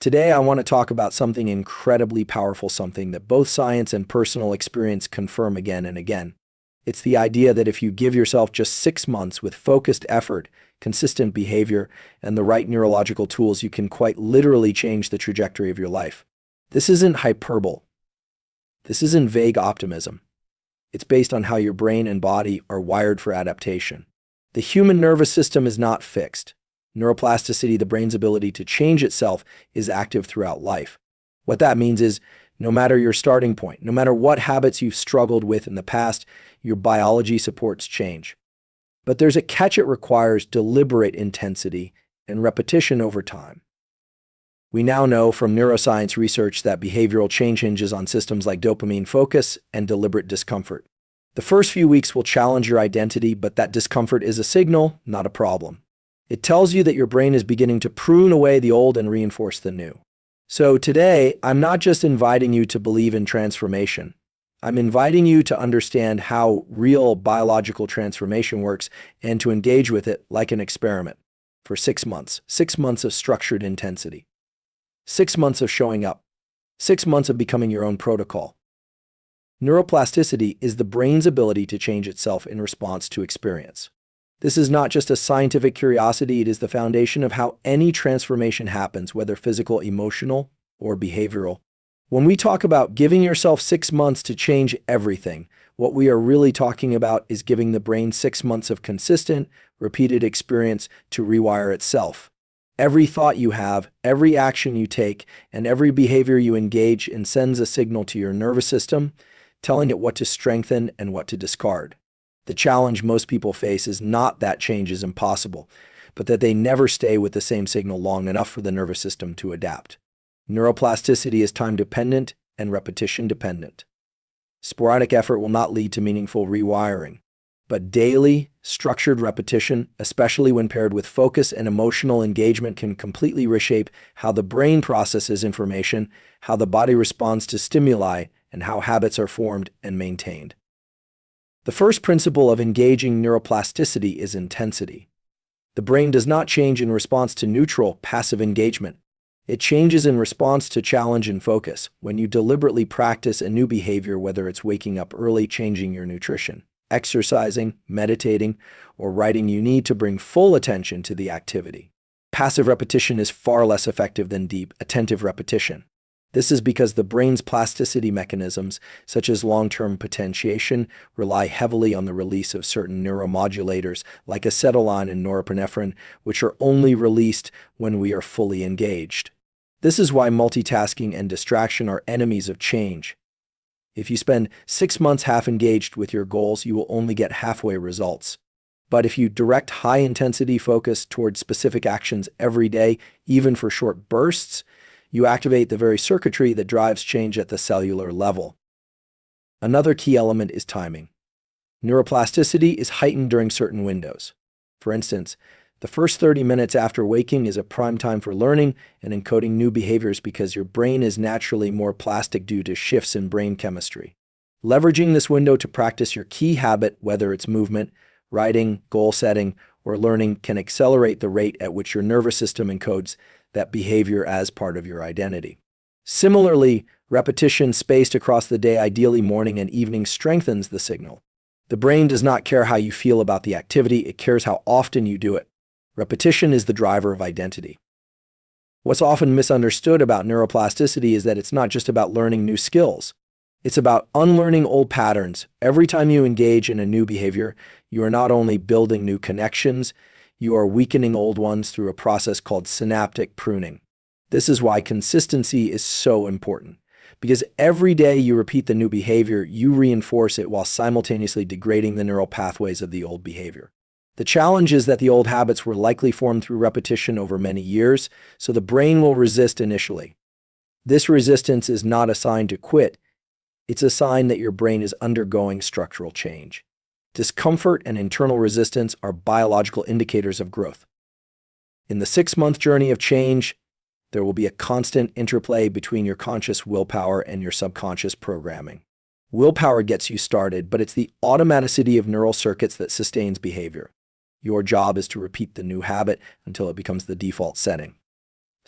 Today, I want to talk about something incredibly powerful, something that both science and personal experience confirm again and again. It's the idea that if you give yourself just 6 months with focused effort, consistent behavior, and the right neurological tools, you can quite literally change the trajectory of your life. This isn't hyperbole. This isn't vague optimism. It's based on how your brain and body are wired for adaptation. The human nervous system is not fixed. Neuroplasticity, the brain's ability to change itself, is active throughout life. What that means is, no matter your starting point, no matter what habits you've struggled with in the past, your biology supports change. But there's a catch: it requires deliberate intensity and repetition over time. We now know from neuroscience research that behavioral change hinges on systems like dopamine, focus, and deliberate discomfort. The first few weeks will challenge your identity, but that discomfort is a signal, not a problem. It tells you that your brain is beginning to prune away the old and reinforce the new. So today, I'm not just inviting you to believe in transformation. I'm inviting you to understand how real biological transformation works and to engage with it like an experiment for 6 months. 6 months of structured intensity. 6 months of showing up. 6 months of becoming your own protocol. Neuroplasticity is the brain's ability to change itself in response to experience. This is not just a scientific curiosity, it is the foundation of how any transformation happens, whether physical, emotional, or behavioral. When we talk about giving yourself 6 months to change everything, what we are really talking about is giving the brain 6 months of consistent, repeated experience to rewire itself. Every thought you have, every action you take, and every behavior you engage in sends a signal to your nervous system, telling it what to strengthen and what to discard. The challenge most people face is not that change is impossible, but that they never stay with the same signal long enough for the nervous system to adapt. Neuroplasticity is time-dependent and repetition-dependent. Sporadic effort will not lead to meaningful rewiring, but daily, structured repetition, especially when paired with focus and emotional engagement, can completely reshape how the brain processes information, how the body responds to stimuli, and how habits are formed and maintained. The first principle of engaging neuroplasticity is intensity. The brain does not change in response to neutral, passive engagement. It changes in response to challenge and focus. When you deliberately practice a new behavior, whether it's waking up early, changing your nutrition, exercising, meditating, or writing, you need to bring full attention to the activity. Passive repetition is far less effective than deep, attentive repetition. This is because the brain's plasticity mechanisms, such as long-term potentiation, rely heavily on the release of certain neuromodulators like acetylcholine and norepinephrine, which are only released when we are fully engaged. This is why multitasking and distraction are enemies of change. If you spend 6 months half engaged with your goals, you will only get halfway results. But if you direct high-intensity focus towards specific actions every day, even for short bursts, you activate the very circuitry that drives change at the cellular level. Another key element is timing. Neuroplasticity is heightened during certain windows. For instance, the first 30 minutes after waking is a prime time for learning and encoding new behaviors because your brain is naturally more plastic due to shifts in brain chemistry. Leveraging this window to practice your key habit, whether it's movement, writing, goal setting, or learning, can accelerate the rate at which your nervous system encodes that behavior as part of your identity. Similarly, repetition spaced across the day, ideally morning and evening, strengthens the signal. The brain does not care how you feel about the activity, it cares how often you do it. Repetition is the driver of identity. What's often misunderstood about neuroplasticity is that it's not just about learning new skills. It's about unlearning old patterns. Every time you engage in a new behavior, you are not only building new connections, you are weakening old ones through a process called synaptic pruning. This is why consistency is so important, because every day you repeat the new behavior, you reinforce it while simultaneously degrading the neural pathways of the old behavior. The challenge is that the old habits were likely formed through repetition over many years, so the brain will resist initially. This resistance is not a sign to quit. It's a sign that your brain is undergoing structural change. Discomfort and internal resistance are biological indicators of growth. In the 6-month journey of change, there will be a constant interplay between your conscious willpower and your subconscious programming. Willpower gets you started, but it's the automaticity of neural circuits that sustains behavior. Your job is to repeat the new habit until it becomes the default setting.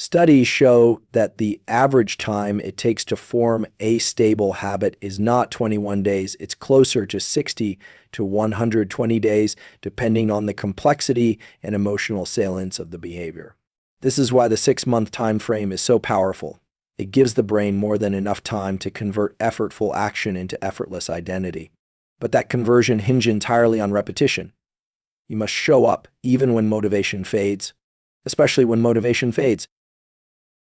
Studies show that the average time it takes to form a stable habit is not 21 days, it's closer to 60 to 120 days, depending on the complexity and emotional salience of the behavior. This is why the 6-month time frame is so powerful. It gives the brain more than enough time to convert effortful action into effortless identity. But that conversion hinges entirely on repetition. You must show up even when motivation fades, especially when motivation fades.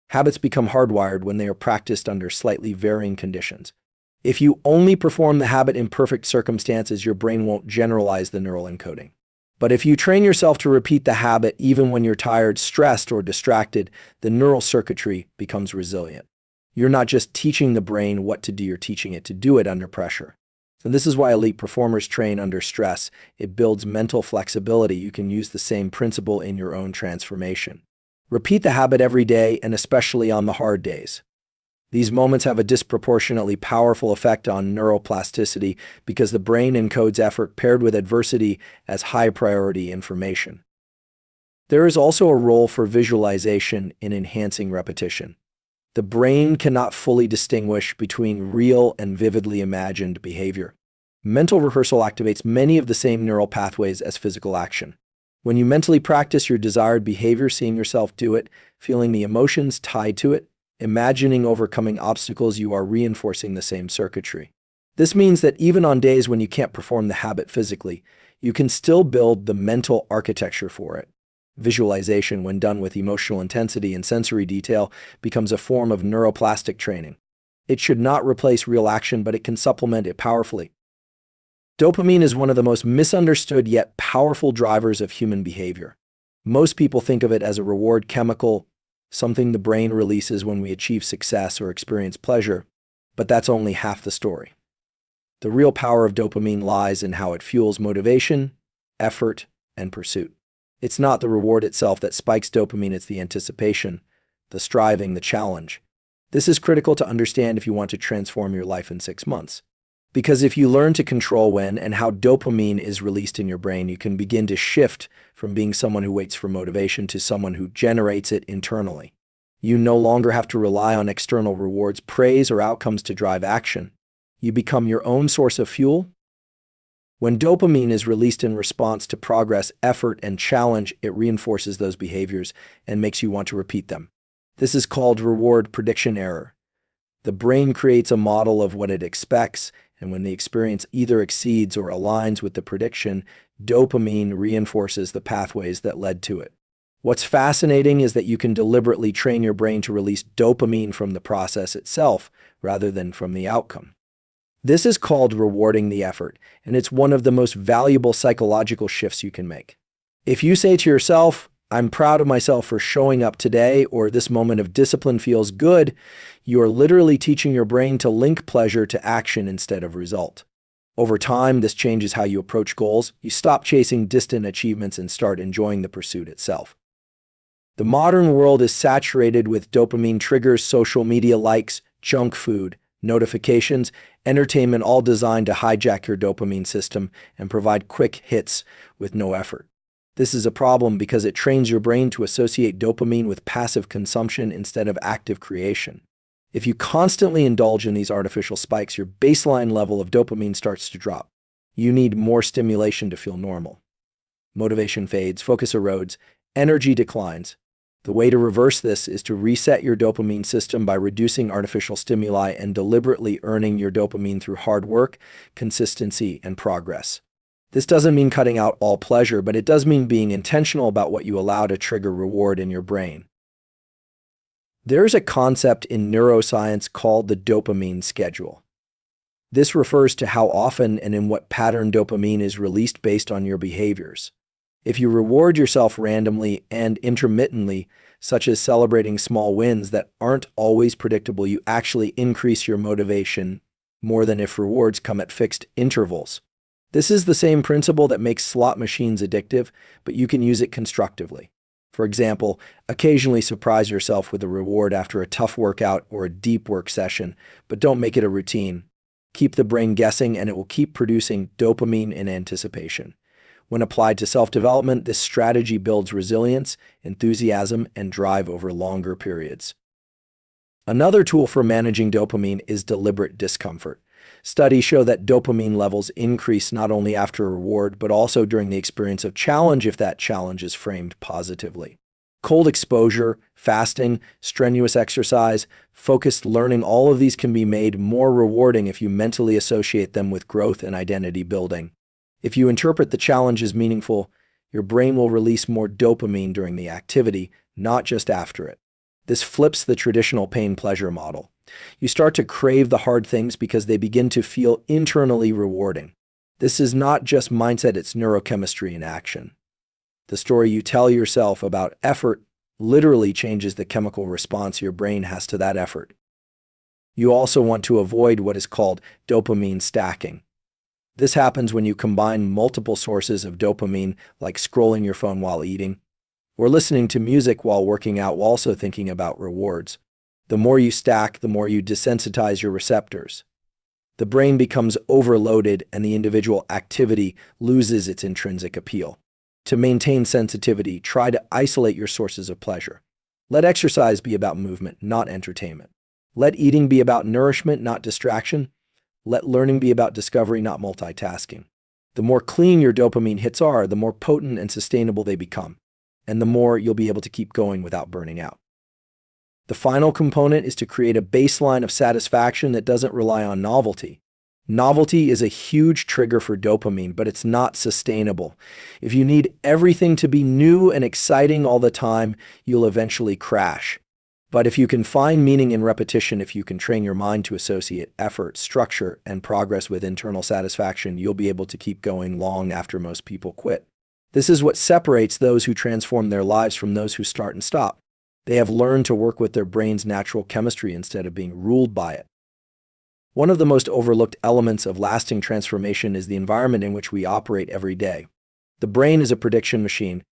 Habits become hardwired when they are practiced under slightly varying conditions. If you only perform the habit in perfect circumstances, your brain won't generalize the neural encoding. But if you train yourself to repeat the habit even when you're tired, stressed, or distracted, the neural circuitry becomes resilient. You're not just teaching the brain what to do, you're teaching it to do it under pressure. And this is why elite performers train under stress. It builds mental flexibility. You can use the same principle in your own transformation. Repeat the habit every day, and especially on the hard days. These moments have a disproportionately powerful effect on neuroplasticity because the brain encodes effort paired with adversity as high-priority information. There is also a role for visualization in enhancing repetition. The brain cannot fully distinguish between real and vividly imagined behavior. Mental rehearsal activates many of the same neural pathways as physical action. When you mentally practice your desired behavior, seeing yourself do it, feeling the emotions tied to it, imagining overcoming obstacles, you are reinforcing the same circuitry. This means that even on days when you can't perform the habit physically, you can still build the mental architecture for it. Visualization, when done with emotional intensity and sensory detail, becomes a form of neuroplastic training. It should not replace real action, but it can supplement it powerfully. Dopamine is one of the most misunderstood yet powerful drivers of human behavior. Most people think of it as a reward chemical, something the brain releases when we achieve success or experience pleasure, but that's only half the story. The real power of dopamine lies in how it fuels motivation, effort, and pursuit. It's not the reward itself that spikes dopamine, it's the anticipation, the striving, the challenge. This is critical to understand if you want to transform your life in 6 months. Because if you learn to control when and how dopamine is released in your brain, you can begin to shift from being someone who waits for motivation to someone who generates it internally. You no longer have to rely on external rewards, praise, or outcomes to drive action. You become your own source of fuel. When dopamine is released in response to progress, effort, and challenge, it reinforces those behaviors and makes you want to repeat them. This is called reward prediction error. The brain creates a model of what it expects, and when the experience either exceeds or aligns with the prediction, dopamine reinforces the pathways that led to it. What's fascinating is that you can deliberately train your brain to release dopamine from the process itself rather than from the outcome. This is called rewarding the effort, and it's one of the most valuable psychological shifts you can make. If you say to yourself, "I'm proud of myself for showing up today," or "this moment of discipline feels good," you are literally teaching your brain to link pleasure to action instead of result. Over time, this changes how you approach goals. You stop chasing distant achievements and start enjoying the pursuit itself. The modern world is saturated with dopamine triggers, social media likes, junk food, notifications, entertainment, all designed to hijack your dopamine system and provide quick hits with no effort. This is a problem because it trains your brain to associate dopamine with passive consumption instead of active creation. If you constantly indulge in these artificial spikes, your baseline level of dopamine starts to drop. You need more stimulation to feel normal. Motivation fades, focus erodes, energy declines. The way to reverse this is to reset your dopamine system by reducing artificial stimuli and deliberately earning your dopamine through hard work, consistency, and progress. This doesn't mean cutting out all pleasure, but it does mean being intentional about what you allow to trigger reward in your brain. There's a concept in neuroscience called the dopamine schedule. This refers to how often and in what pattern dopamine is released based on your behaviors. If you reward yourself randomly and intermittently, such as celebrating small wins that aren't always predictable, you actually increase your motivation more than if rewards come at fixed intervals. This is the same principle that makes slot machines addictive, but you can use it constructively. For example, occasionally surprise yourself with a reward after a tough workout or a deep work session, but don't make it a routine. Keep the brain guessing and it will keep producing dopamine in anticipation. When applied to self-development, this strategy builds resilience, enthusiasm, and drive over longer periods. Another tool for managing dopamine is deliberate discomfort. Studies show that dopamine levels increase not only after a reward, but also during the experience of challenge if that challenge is framed positively. Cold exposure, fasting, strenuous exercise, focused learning, all of these can be made more rewarding if you mentally associate them with growth and identity building. If you interpret the challenge as meaningful, your brain will release more dopamine during the activity, not just after it. This flips the traditional pain-pleasure model. You start to crave the hard things because they begin to feel internally rewarding. This is not just mindset, it's neurochemistry in action. The story you tell yourself about effort literally changes the chemical response your brain has to that effort. You also want to avoid what is called dopamine stacking. This happens when you combine multiple sources of dopamine, like scrolling your phone while eating, or listening to music while working out while also thinking about rewards. The more you stack, the more you desensitize your receptors. The brain becomes overloaded and the individual activity loses its intrinsic appeal. To maintain sensitivity, try to isolate your sources of pleasure. Let exercise be about movement, not entertainment. Let eating be about nourishment, not distraction. Let learning be about discovery, not multitasking. The more clean your dopamine hits are, the more potent and sustainable they become, and the more you'll be able to keep going without burning out. The final component is to create a baseline of satisfaction that doesn't rely on novelty. Novelty is a huge trigger for dopamine, but it's not sustainable. If you need everything to be new and exciting all the time, you'll eventually crash. But if you can find meaning in repetition, if you can train your mind to associate effort, structure, and progress with internal satisfaction, you'll be able to keep going long after most people quit. This is what separates those who transform their lives from those who start and stop. They have learned to work with their brain's natural chemistry instead of being ruled by it. One of the most overlooked elements of lasting transformation is the environment in which we operate every day. The brain is a prediction machine,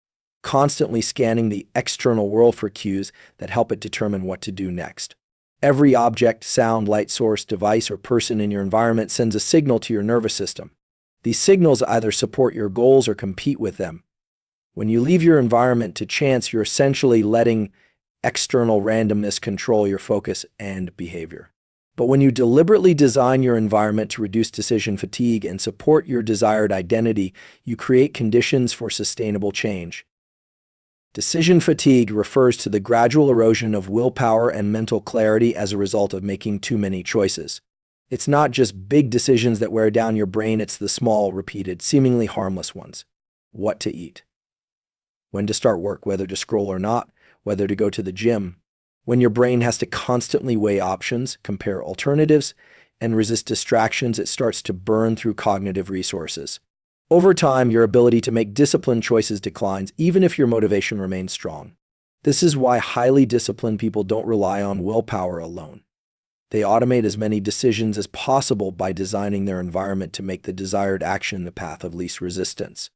constantly scanning the external world for cues that help it determine what to do next. Every object, sound, light source, device, or person in your environment sends a signal to your nervous system. These signals either support your goals or compete with them. When you leave your environment to chance, you're essentially letting external randomness control your focus and behavior. But when you deliberately design your environment to reduce decision fatigue and support your desired identity, you create conditions for sustainable change. Decision fatigue refers to the gradual erosion of willpower and mental clarity as a result of making too many choices. It's not just big decisions that wear down your brain, it's the small, repeated, seemingly harmless ones. What to eat, when to start work, whether to scroll or not, whether to go to the gym. When your brain has to constantly weigh options, compare alternatives, and resist distractions, it starts to burn through cognitive resources. Over time, your ability to make disciplined choices declines, even if your motivation remains strong. This is why highly disciplined people don't rely on willpower alone. They automate as many decisions as possible by designing their environment to make the desired action the path of least resistance.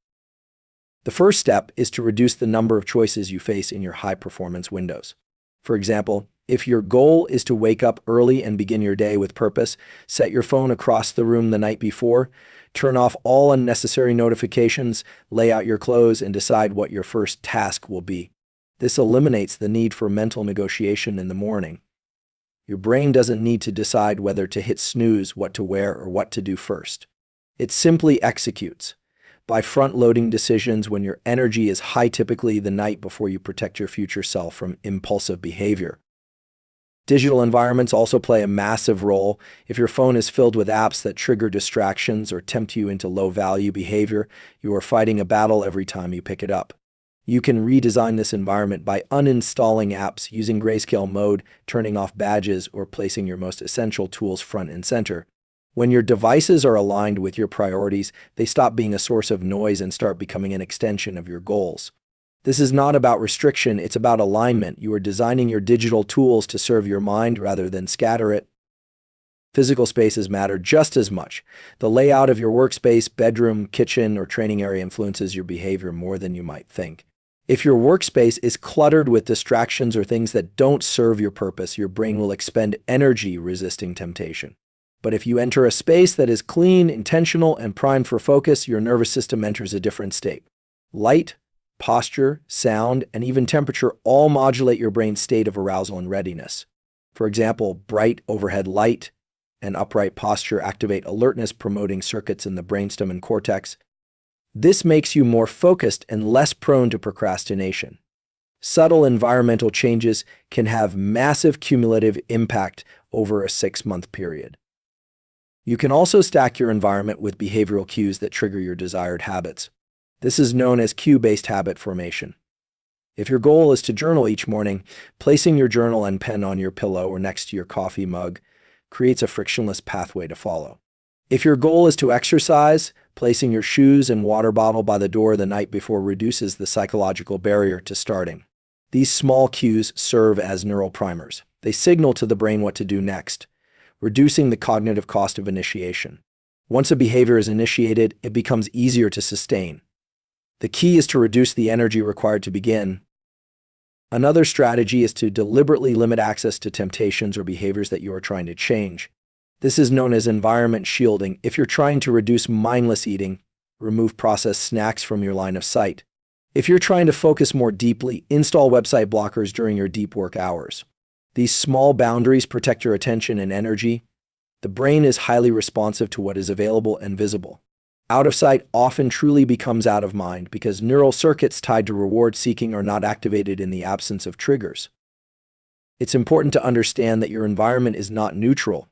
The first step is to reduce the number of choices you face in your high-performance windows. For example, if your goal is to wake up early and begin your day with purpose, set your phone across the room the night before, turn off all unnecessary notifications, lay out your clothes, and decide what your first task will be. This eliminates the need for mental negotiation in the morning. Your brain doesn't need to decide whether to hit snooze, what to wear, or what to do first. It simply executes. By front-loading decisions when your energy is high, typically the night before, you protect your future self from impulsive behavior. Digital environments also play a massive role. If your phone is filled with apps that trigger distractions or tempt you into low-value behavior, you are fighting a battle every time you pick it up. You can redesign this environment by uninstalling apps, using grayscale mode, turning off badges, or placing your most essential tools front and center. When your devices are aligned with your priorities, they stop being a source of noise and start becoming an extension of your goals. This is not about restriction, it's about alignment. You are designing your digital tools to serve your mind rather than scatter it. Physical spaces matter just as much. The layout of your workspace, bedroom, kitchen, or training area influences your behavior more than you might think. If your workspace is cluttered with distractions or things that don't serve your purpose, your brain will expend energy resisting temptation. But if you enter a space that is clean, intentional, and primed for focus, your nervous system enters a different state. Light, posture, sound, and even temperature all modulate your brain's state of arousal and readiness. For example, bright overhead light and upright posture activate alertness, promoting circuits in the brainstem and cortex. This makes you more focused and less prone to procrastination. Subtle environmental changes can have massive cumulative impact over a 6-month period. You can also stack your environment with behavioral cues that trigger your desired habits. This is known as cue-based habit formation. If your goal is to journal each morning, placing your journal and pen on your pillow or next to your coffee mug creates a frictionless pathway to follow. If your goal is to exercise, placing your shoes and water bottle by the door the night before reduces the psychological barrier to starting. These small cues serve as neural primers. They signal to the brain what to do next, reducing the cognitive cost of initiation. Once a behavior is initiated, it becomes easier to sustain. The key is to reduce the energy required to begin. Another strategy is to deliberately limit access to temptations or behaviors that you are trying to change. This is known as environment shielding. If you're trying to reduce mindless eating, remove processed snacks from your line of sight. If you're trying to focus more deeply, install website blockers during your deep work hours. These small boundaries protect your attention and energy. The brain is highly responsive to what is available and visible. Out of sight often truly becomes out of mind because neural circuits tied to reward seeking are not activated in the absence of triggers. It's important to understand that your environment is not neutral.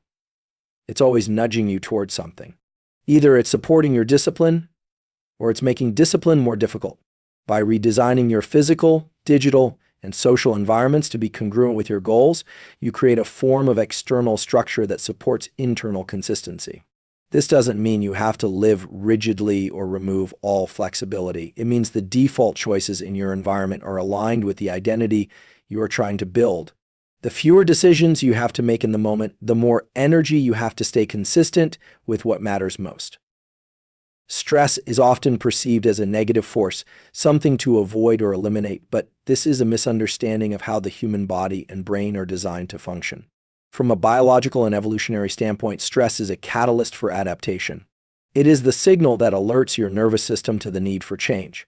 It's always nudging you towards something. Either it's supporting your discipline or it's making discipline more difficult. By redesigning your physical, digital, and social environments to be congruent with your goals, you create a form of external structure that supports internal consistency. This doesn't mean you have to live rigidly or remove all flexibility. It means the default choices in your environment are aligned with the identity you are trying to build. The fewer decisions you have to make in the moment, the more energy you have to stay consistent with what matters most. Stress is often perceived as a negative force, something to avoid or eliminate, but this is a misunderstanding of how the human body and brain are designed to function. From a biological and evolutionary standpoint, stress is a catalyst for adaptation. It is the signal that alerts your nervous system to the need for change.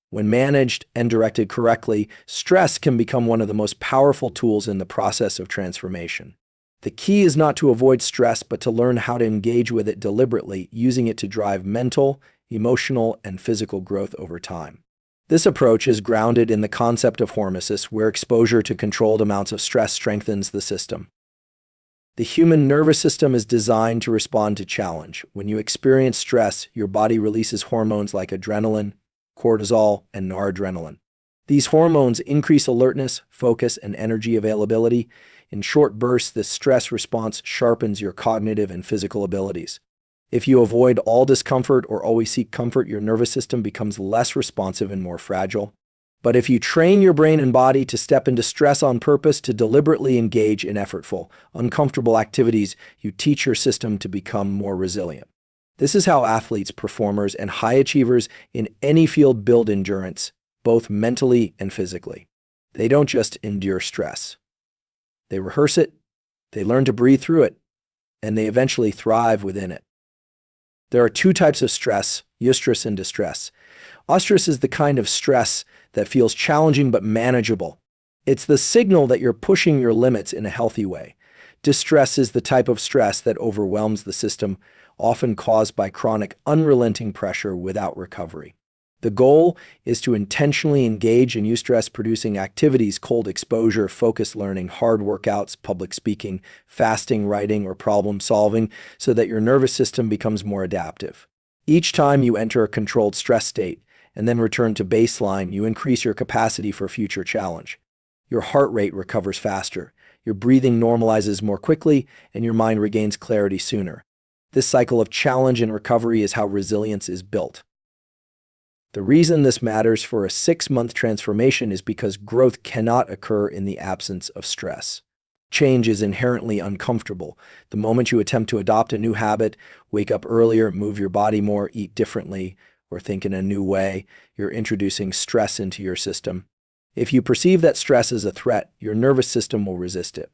When managed and directed correctly, stress can become one of the most powerful tools in the process of transformation. The key is not to avoid stress, but to learn how to engage with it deliberately, using it to drive mental, emotional, and physical growth over time. This approach is grounded in the concept of hormesis, where exposure to controlled amounts of stress strengthens the system. The human nervous system is designed to respond to challenge. When you experience stress, your body releases hormones like adrenaline, cortisol, and noradrenaline. These hormones increase alertness, focus, and energy availability. In short bursts, this stress response sharpens your cognitive and physical abilities. If you avoid all discomfort or always seek comfort, your nervous system becomes less responsive and more fragile. But if you train your brain and body to step into stress on purpose, to deliberately engage in effortful, uncomfortable activities, you teach your system to become more resilient. This is how athletes, performers, and high achievers in any field build endurance, both mentally and physically. They don't just endure stress. They rehearse it, they learn to breathe through it, and they eventually thrive within it. There are two types of stress, eustress and distress. Eustress is the kind of stress that feels challenging but manageable. It's the signal that you're pushing your limits in a healthy way. Distress is the type of stress that overwhelms the system, often caused by chronic, unrelenting pressure without recovery. The goal is to intentionally engage in eustress-producing activities, cold exposure, focused learning, hard workouts, public speaking, fasting, writing, or problem solving, so that your nervous system becomes more adaptive. Each time you enter a controlled stress state and then return to baseline, you increase your capacity for future challenge. Your heart rate recovers faster, your breathing normalizes more quickly, and your mind regains clarity sooner. This cycle of challenge and recovery is how resilience is built. The reason this matters for a 6-month transformation is because growth cannot occur in the absence of stress. Change is inherently uncomfortable. The moment you attempt to adopt a new habit, wake up earlier, move your body more, eat differently, or think in a new way, you're introducing stress into your system. If you perceive that stress is a threat, your nervous system will resist it.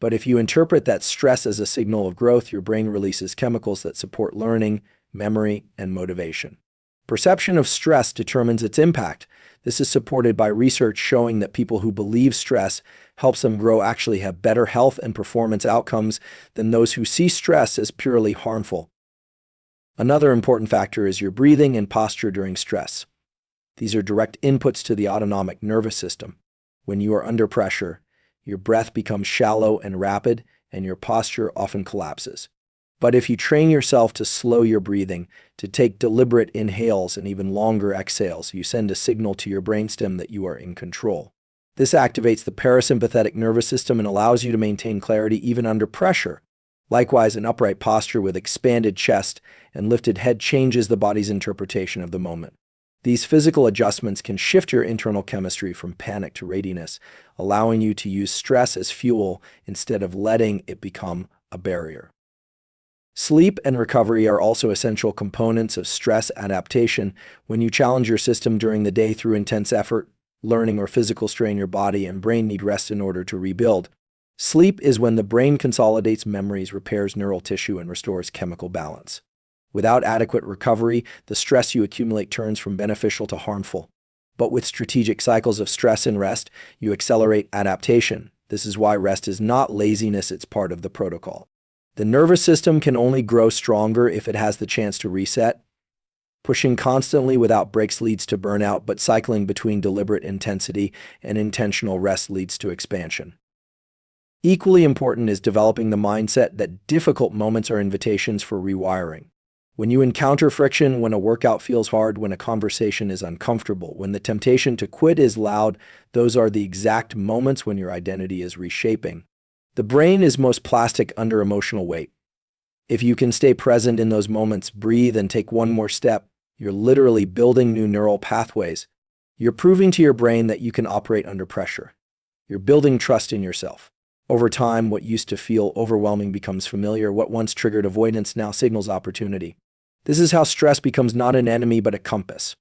But if you interpret that stress as a signal of growth, your brain releases chemicals that support learning, memory, and motivation. Perception of stress determines its impact. This is supported by research showing that people who believe stress helps them grow actually have better health and performance outcomes than those who see stress as purely harmful. Another important factor is your breathing and posture during stress. These are direct inputs to the autonomic nervous system. When you are under pressure, your breath becomes shallow and rapid, and your posture often collapses. But if you train yourself to slow your breathing, to take deliberate inhales and even longer exhales, you send a signal to your brainstem that you are in control. This activates the parasympathetic nervous system and allows you to maintain clarity even under pressure. Likewise, an upright posture with expanded chest and lifted head changes the body's interpretation of the moment. These physical adjustments can shift your internal chemistry from panic to readiness, allowing you to use stress as fuel instead of letting it become a barrier. Sleep and recovery are also essential components of stress adaptation. When you challenge your system during the day through intense effort, learning, or physical strain, your body and brain need rest in order to rebuild. Sleep is when the brain consolidates memories, repairs neural tissue, and restores chemical balance. Without adequate recovery, the stress you accumulate turns from beneficial to harmful. But with strategic cycles of stress and rest, you accelerate adaptation. This is why rest is not laziness, it's part of the protocol. The nervous system can only grow stronger if it has the chance to reset. Pushing constantly without breaks leads to burnout, but cycling between deliberate intensity and intentional rest leads to expansion. Equally important is developing the mindset that difficult moments are invitations for rewiring. When you encounter friction, when a workout feels hard, when a conversation is uncomfortable, when the temptation to quit is loud, those are the exact moments when your identity is reshaping. The brain is most plastic under emotional weight. If you can stay present in those moments, breathe, and take one more step, you're literally building new neural pathways. You're proving to your brain that you can operate under pressure. You're building trust in yourself. Over time, what used to feel overwhelming becomes familiar. What once triggered avoidance now signals opportunity. This is how stress becomes not an enemy but a compass.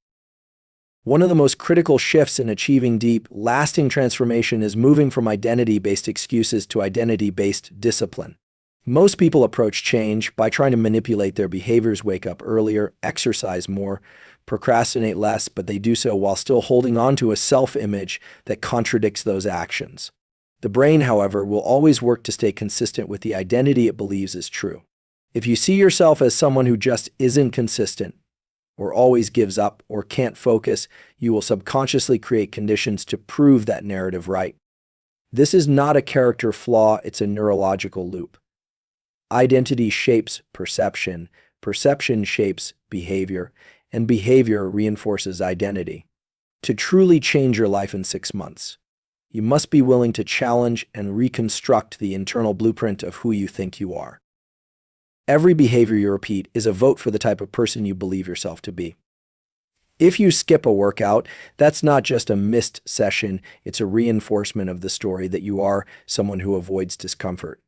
One of the most critical shifts in achieving deep, lasting transformation is moving from identity-based excuses to identity-based discipline. Most people approach change by trying to manipulate their behaviors, wake up earlier, exercise more, procrastinate less, but they do so while still holding on to a self-image that contradicts those actions. The brain, however, will always work to stay consistent with the identity it believes is true. If you see yourself as someone who just isn't consistent, or always gives up, or can't focus, you will subconsciously create conditions to prove that narrative right. This is not a character flaw, it's a neurological loop. Identity shapes perception, perception shapes behavior, and behavior reinforces identity. To truly change your life in 6 months, you must be willing to challenge and reconstruct the internal blueprint of who you think you are. Every behavior you repeat is a vote for the type of person you believe yourself to be. If you skip a workout, that's not just a missed session, it's a reinforcement of the story that you are someone who avoids discomfort.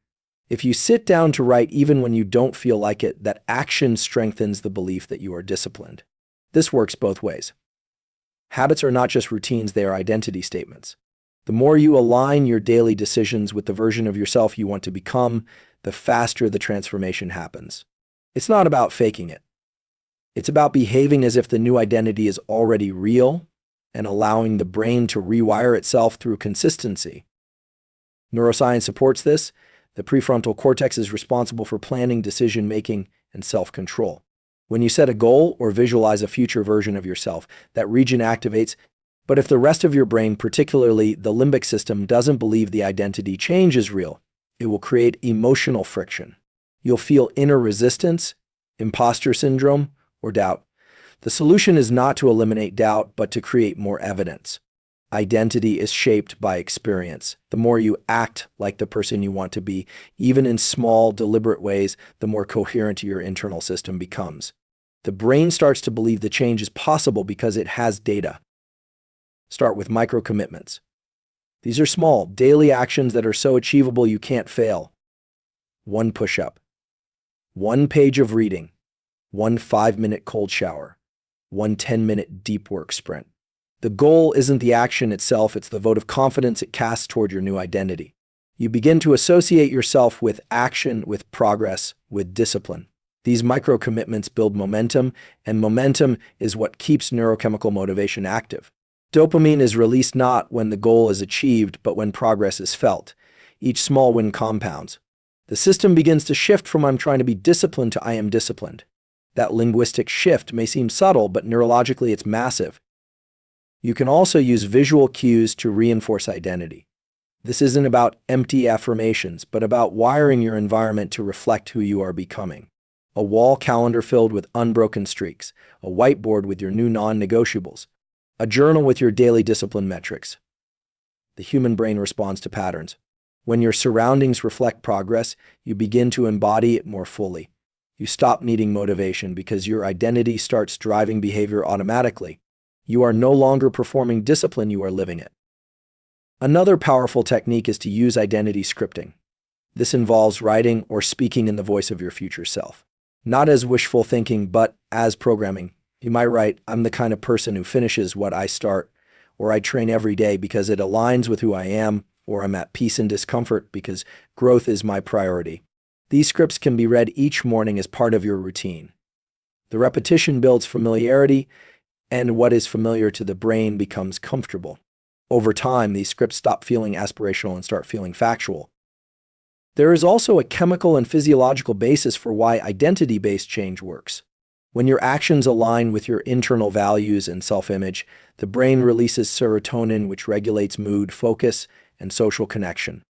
If you sit down to write even when you don't feel like it, that action strengthens the belief that you are disciplined. This works both ways. Habits are not just routines, they are identity statements. The more you align your daily decisions with the version of yourself you want to become, the faster the transformation happens. It's not about faking it. It's about behaving as if the new identity is already real and allowing the brain to rewire itself through consistency. Neuroscience supports this. The prefrontal cortex is responsible for planning, decision-making, and self-control. When you set a goal or visualize a future version of yourself, that region activates. But if the rest of your brain, particularly the limbic system, doesn't believe the identity change is real, it will create emotional friction. You'll feel inner resistance, imposter syndrome, or doubt. The solution is not to eliminate doubt, but to create more evidence. Identity is shaped by experience. The more you act like the person you want to be, even in small, deliberate ways, the more coherent your internal system becomes. The brain starts to believe the change is possible because it has data. Start with micro commitments. These are small, daily actions that are so achievable you can't fail. 1 push-up, 1 page of reading, 1 5-minute cold shower, 1 10-minute deep work sprint. The goal isn't the action itself, it's the vote of confidence it casts toward your new identity. You begin to associate yourself with action, with progress, with discipline. These micro-commitments build momentum, and momentum is what keeps neurochemical motivation active. Dopamine is released not when the goal is achieved, but when progress is felt. Each small win compounds. The system begins to shift from I'm trying to be disciplined to I am disciplined. That linguistic shift may seem subtle, but neurologically it's massive. You can also use visual cues to reinforce identity. This isn't about empty affirmations, but about wiring your environment to reflect who you are becoming. A wall calendar filled with unbroken streaks, a whiteboard with your new non-negotiables, a journal with your daily discipline metrics. The human brain responds to patterns. When your surroundings reflect progress, you begin to embody it more fully. You stop needing motivation because your identity starts driving behavior automatically. You are no longer performing discipline, you are living it. Another powerful technique is to use identity scripting. This involves writing or speaking in the voice of your future self. Not as wishful thinking, but as programming. You might write, I'm the kind of person who finishes what I start, or I train every day because it aligns with who I am, or I'm at peace in discomfort because growth is my priority. These scripts can be read each morning as part of your routine. The repetition builds familiarity, and what is familiar to the brain becomes comfortable. Over time, these scripts stop feeling aspirational and start feeling factual. There is also a chemical and physiological basis for why identity-based change works. When your actions align with your internal values and self-image, the brain releases serotonin, which regulates mood, focus, and social connection.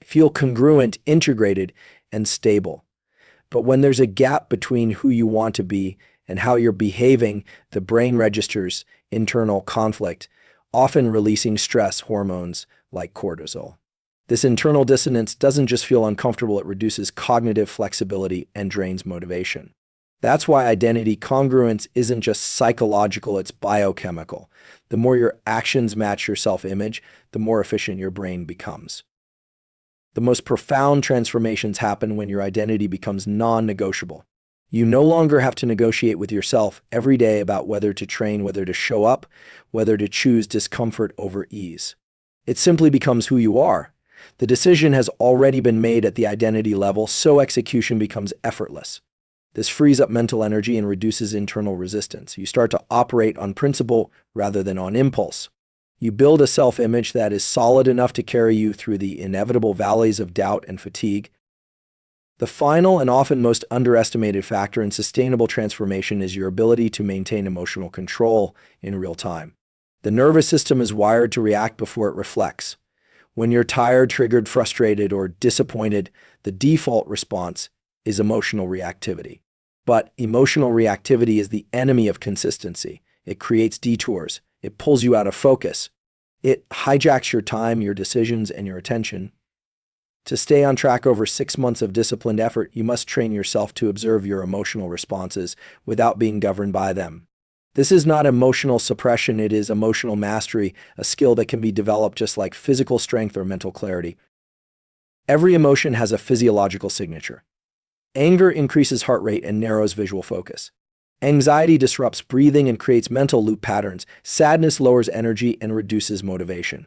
Feel congruent, integrated, and stable. But when there's a gap between who you want to be and how you're behaving, the brain registers internal conflict, often releasing stress hormones like cortisol. This internal dissonance doesn't just feel uncomfortable, it reduces cognitive flexibility and drains motivation. That's why identity congruence isn't just psychological, it's biochemical. The more your actions match your self-image, the more efficient your brain becomes. The most profound transformations happen when your identity becomes non-negotiable. You no longer have to negotiate with yourself every day about whether to train, whether to show up, whether to choose discomfort over ease. It simply becomes who you are. The decision has already been made at the identity level, so execution becomes effortless. This frees up mental energy and reduces internal resistance. You start to operate on principle rather than on impulse. You build a self-image that is solid enough to carry you through the inevitable valleys of doubt and fatigue. The final and often most underestimated factor in sustainable transformation is your ability to maintain emotional control in real time. The nervous system is wired to react before it reflects. When you're tired, triggered, frustrated, or disappointed, the default response is emotional reactivity. But emotional reactivity is the enemy of consistency. It creates detours. It pulls you out of focus. It hijacks your time, your decisions, and your attention. To stay on track over 6 months of disciplined effort, you must train yourself to observe your emotional responses without being governed by them. This is not emotional suppression, it is emotional mastery, a skill that can be developed just like physical strength or mental clarity. Every emotion has a physiological signature. Anger increases heart rate and narrows visual focus. Anxiety disrupts breathing and creates mental loop patterns. Sadness lowers energy and reduces motivation.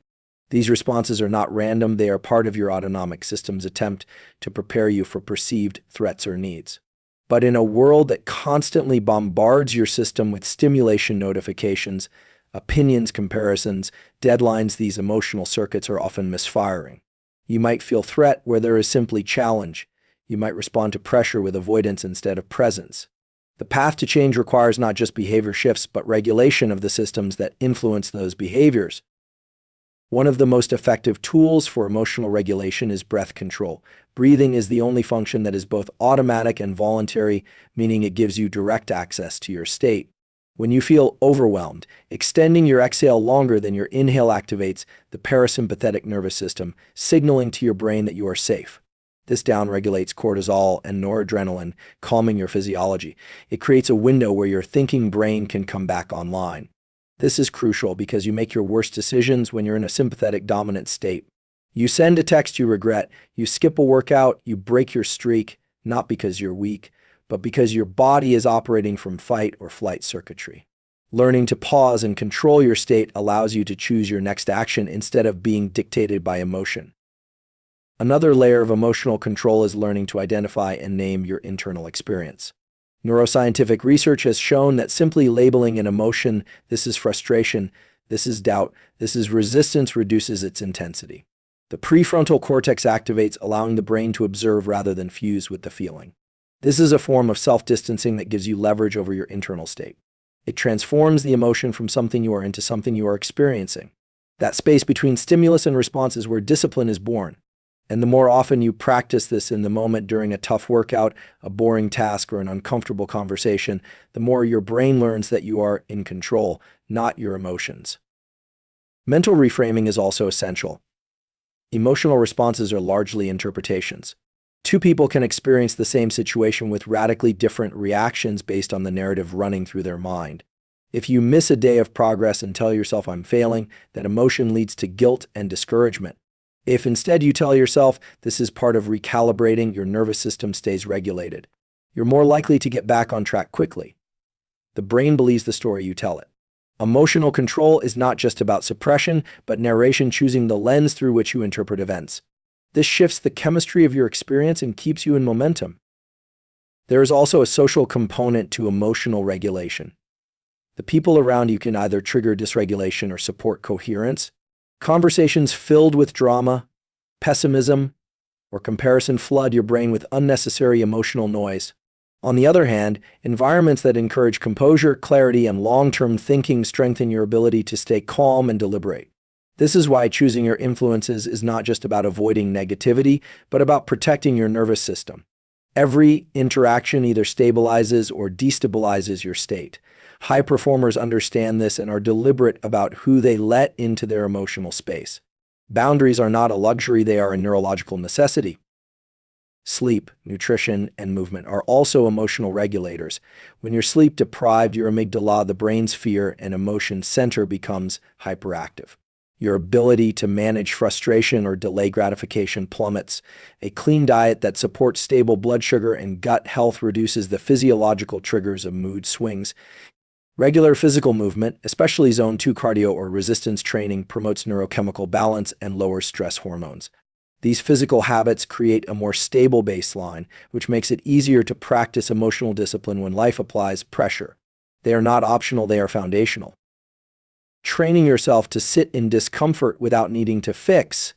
These responses are not random, they are part of your autonomic system's attempt to prepare you for perceived threats or needs. But in a world that constantly bombards your system with stimulation notifications, opinions, comparisons, deadlines, these emotional circuits are often misfiring. You might feel threat where there is simply challenge. You might respond to pressure with avoidance instead of presence. The path to change requires not just behavior shifts, but regulation of the systems that influence those behaviors. One of the most effective tools for emotional regulation is breath control. Breathing is the only function that is both automatic and voluntary, meaning it gives you direct access to your state. When you feel overwhelmed, extending your exhale longer than your inhale activates the parasympathetic nervous system, signaling to your brain that you are safe. This downregulates cortisol and noradrenaline, calming your physiology. It creates a window where your thinking brain can come back online. This is crucial because you make your worst decisions when you're in a sympathetic dominant state. You send a text you regret, you skip a workout, you break your streak, not because you're weak, but because your body is operating from fight or flight circuitry. Learning to pause and control your state allows you to choose your next action instead of being dictated by emotion. Another layer of emotional control is learning to identify and name your internal experience. Neuroscientific research has shown that simply labeling an emotion, this is frustration, this is doubt, this is resistance, reduces its intensity. The prefrontal cortex activates, allowing the brain to observe rather than fuse with the feeling. This is a form of self-distancing that gives you leverage over your internal state. It transforms the emotion from something you are into something you are experiencing. That space between stimulus and response is where discipline is born. And the more often you practice this in the moment during a tough workout, a boring task, or an uncomfortable conversation, the more your brain learns that you are in control, not your emotions. Mental reframing is also essential. Emotional responses are largely interpretations. Two people can experience the same situation with radically different reactions based on the narrative running through their mind. If you miss a day of progress and tell yourself, "I'm failing," that emotion leads to guilt and discouragement. If instead you tell yourself, "This is part of recalibrating," your nervous system stays regulated. You're more likely to get back on track quickly. The brain believes the story you tell it. Emotional control is not just about suppression, but narration, choosing the lens through which you interpret events. This shifts the chemistry of your experience and keeps you in momentum. There is also a social component to emotional regulation. The people around you can either trigger dysregulation or support coherence. Conversations filled with drama, pessimism, or comparison flood your brain with unnecessary emotional noise. On the other hand, environments that encourage composure, clarity, and long-term thinking strengthen your ability to stay calm and deliberate. This is why choosing your influences is not just about avoiding negativity, but about protecting your nervous system. Every interaction either stabilizes or destabilizes your state. High performers understand this and are deliberate about who they let into their emotional space. Boundaries are not a luxury, they are a neurological necessity. Sleep, nutrition, and movement are also emotional regulators. When you're sleep deprived, your amygdala, the brain's fear and emotion center, becomes hyperactive. Your ability to manage frustration or delay gratification plummets. A clean diet that supports stable blood sugar and gut health reduces the physiological triggers of mood swings. Regular physical movement, especially Zone 2 cardio or resistance training, promotes neurochemical balance and lowers stress hormones. These physical habits create a more stable baseline, which makes it easier to practice emotional discipline when life applies pressure. They are not optional, they are foundational. Training yourself to sit in discomfort without needing to fix,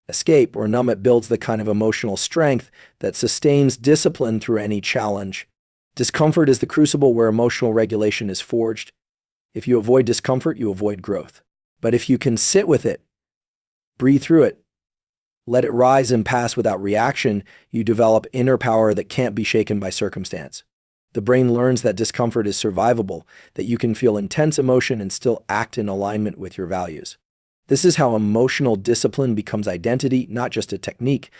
escape, or numb it builds the kind of emotional strength that sustains discipline through any challenge. Discomfort is the crucible where emotional regulation is forged. If you avoid discomfort, you avoid growth. But if you can sit with it, breathe through it, let it rise and pass without reaction, you develop inner power that can't be shaken by circumstance. The brain learns that discomfort is survivable, that you can feel intense emotion and still act in alignment with your values. This is how emotional discipline becomes identity, not just a technique.